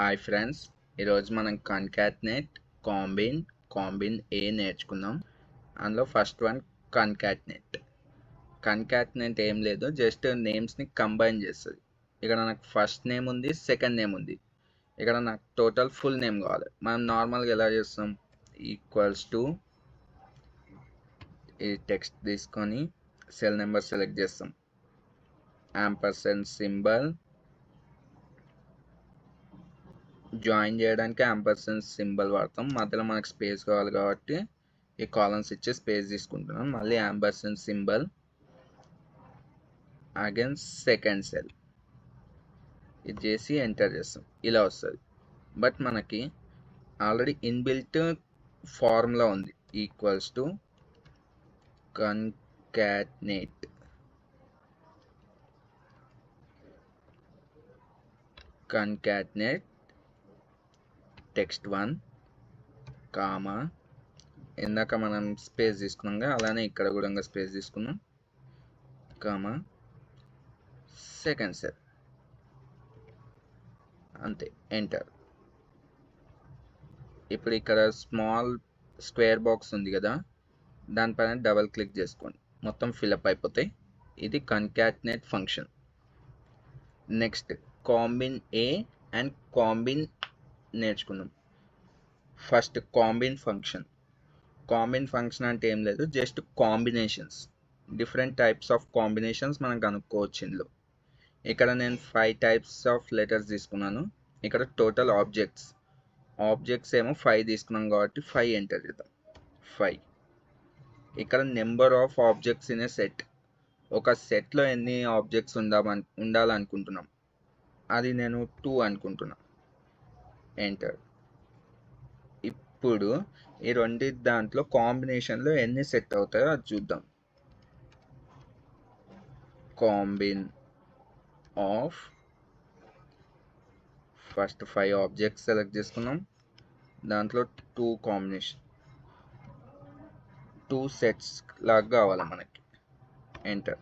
Hi friends, ఈరోజు మనం కన్కాట్నేట్, కాంబిన్ ఏ నేర్చుకుందాం. అందులో ఫస్ట్ వన్ కన్కాట్నేట్. కన్కాట్నేట్ ఏం లేదు, జస్ట్ నేమ్స్ని కంబైన్ చేస్తుంది. ఇక్కడ నాకు ఫస్ట్ నేమ్ ఉంది, సెకండ్ నేమ్ ఉంది. ఇక్కడ నాకు టోటల్ ఫుల్ నేమ్ కావాలి. మనం నార్మల్గా ఎలా చేస్తాం, ఈక్వల్స్ టు ఈ టెక్స్ట్ తీసుకొని సెల్ నెంబర్ సెలెక్ట్ చేస్తాం, యాంపర్సెంట్ సింబల్, జాయిన్ చేయడానికి యాంపర్సెంట్ సింబల్ వాడతాం. మధ్యలో మనకు స్పేస్ కావాలి కాబట్టి ఈ కాలమ్స్ ఇచ్చి స్పేస్ తీసుకుంటున్నాం. మళ్ళీ ampersand symbol, again second cell, ఇది చేసి ఎంటర్ చేస్తాం. ఇలా వస్తుంది. బట్ మనకి ఆల్రెడీ ఇన్బిల్ట్ ఫార్ములా ఉంది, ఈక్వల్స్ టు కన్కాట్నేట్ టెక్స్ట్ 1 కామా, ఇందాక మనం స్పేస్ తీసుకున్నాం, అలానే ఇక్కడ కూడా స్పేస్ తీసుకున్నాం, కామా సెకండ్ సెల్, అంతే, ఎంటర్. ఇప్పుడు ఇక్కడ స్మాల్ స్క్వేర్ బాక్స్ ఉంది కదా, దానిపైన డబల్ క్లిక్ చేసుకోండి, మొత్తం ఫిల్అప్ అయిపోతాయి. ఇది కన్కాట్నేట్ ఫంక్షన్. నెక్స్ట్ కాంబిన్ ఏ అండ్ కాంబిన్ నేర్చుకుందాం. ఫస్ట్ కాంబిన్ ఫంక్షన్ అంటే ఏం లేదు, just combinations, different types of combinations మనం కనుక్కోవచ్చు ఇందులో. ఇక్కడ నేను 5 టైప్స్ ఆఫ్ లెటర్స్ తీసుకున్నాను. ఇక్కడ టోటల్ ఆబ్జెక్ట్స్ ఏమో 5 తీసుకున్నాం కాబట్టి 5 ఎంటర్ చేద్దాం, 5. ఇక్కడ number of objects in a set, ఒక సెట్లో ఎన్ని ఆబ్జెక్ట్స్ ఉండాలనుకుంటున్నాం, అది నేను 2 అనుకుంటున్నా, ఎంటర్. ఇప్పుడు ఈ రెండు దాంట్లో కాంబినేషన్లో ఎన్ని సెట్ అవుతాయో అది చూద్దాం. కాంబిన్ ఆఫ్ ఫస్ట్ 5 ఆబ్జెక్ట్స్ సెలెక్ట్ చేసుకున్నాం, దాంట్లో 2 సెట్స్ లాగా కావాలి మనకి, ఎంటర్.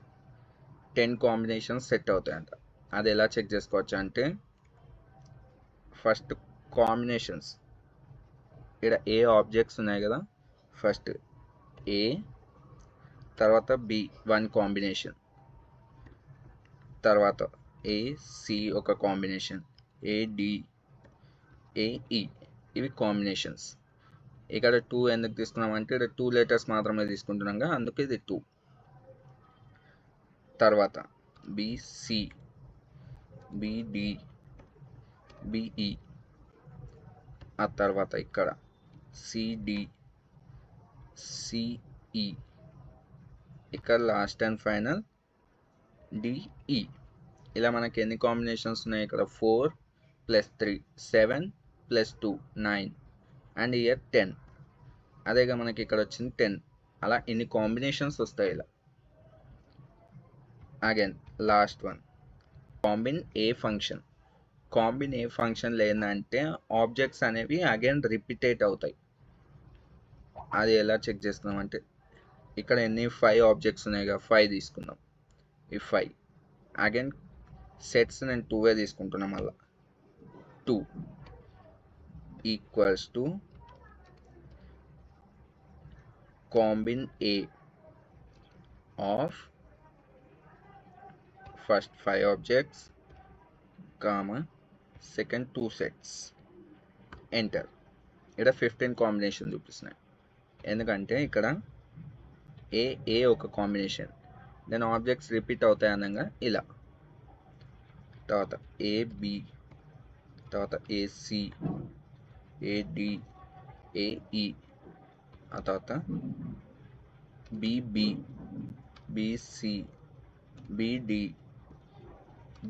10 combinations set అవుతాయంట. అది ఎలా చెక్ చేసుకోవచ్చు అంటే, ఫస్ట్ కాంబినేషన్స్, ఇక్కడ ఏ ఆబ్జెక్ట్స్ ఉన్నాయి కదా, ఫస్ట్ ఏ, తర్వాత బి 1 కాంబినేషన్, తర్వాత ఏసి ఒక కాంబినేషన్, ఏడి, ఏఈ, ఇవి కాంబినేషన్స్. ఇక్కడ 2 ఎందుకు తీసుకున్నామంటే ఇక్కడ 2 లెటర్స్ మాత్రమే తీసుకుంటున్నాం కదా, అందుకే ఇది 2. తర్వాత బిసి, బిడి, బిఈ, ఆ తర్వాత ఇక్కడ సిడి, సిఈ, ఇక్కడ లాస్ట్ అండ్ ఫైనల్ డిఈ. ఇలా మనకి ఎన్ని కాంబినేషన్స్ ఉన్నాయి, ఇక్కడ 4 + 3 7 + 2 9 అండ్ ఇయర్ 10. అదేగా మనకి ఇక్కడ వచ్చింది 10. అలా ఎన్ని కాంబినేషన్స్ వస్తాయి ఇలా. అగైన్ లాస్ట్ వన్ కాంబిన్ ఏ ఫంక్షన్లో ఏంటంటే ఆబ్జెక్ట్స్ అనేవి అగైన్ రిపీటేట్ అవుతాయి. అది ఎలా చెక్ చేస్తున్నామంటే, ఇక్కడ ఎన్ని 5 ఆబ్జెక్ట్స్ ఉన్నాయి కదా, 5 తీసుకుందాం. ఈ 5 అగైన్ సెట్స్ నేను 2 తీసుకుంటున్నా, మళ్ళా 2 equals two combine a of first 5 objects comma second 2 sets, enter. ఇక్కడ 15 కాంబినేషన్ చూపిస్తున్నాయి, ఎందుకంటే ఇక్కడ ఏ ఒక కాంబినేషన్, దెన్ ఆబ్జెక్ట్స్ రిపీట్ అవుతాయి అనగా ఇలా. తర్వాత ఏబి, తర్వాత ఏసి, ఏడి, ఏఈ, ఆ తర్వాత బిబి, బిసి, బిడి,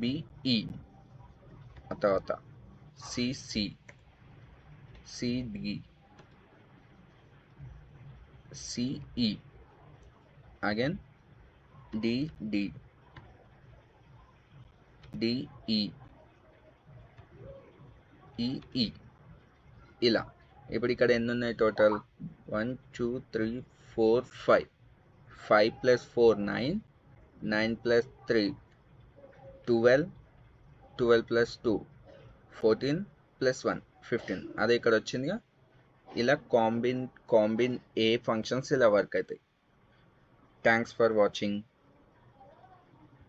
బిఈ, ఆ తర్వాత CC, CD, CE, again DD, DE, EE, ఇలా. ఇప్పుడు ఇక్కడ ఎన్ని ఉన్నాయి టోటల్, 1 2 3 4 5. 5 + 4 9, 9 + 3 12, 12 + 2 14, ప్లస్ 1 15 అదే ఇక్కడ వచ్చిందిగా. ఇలా కాంబిన్ ఏ ఫంక్షన్స్ ఇలా వర్క్ అవుతాయి. Thanks for watching.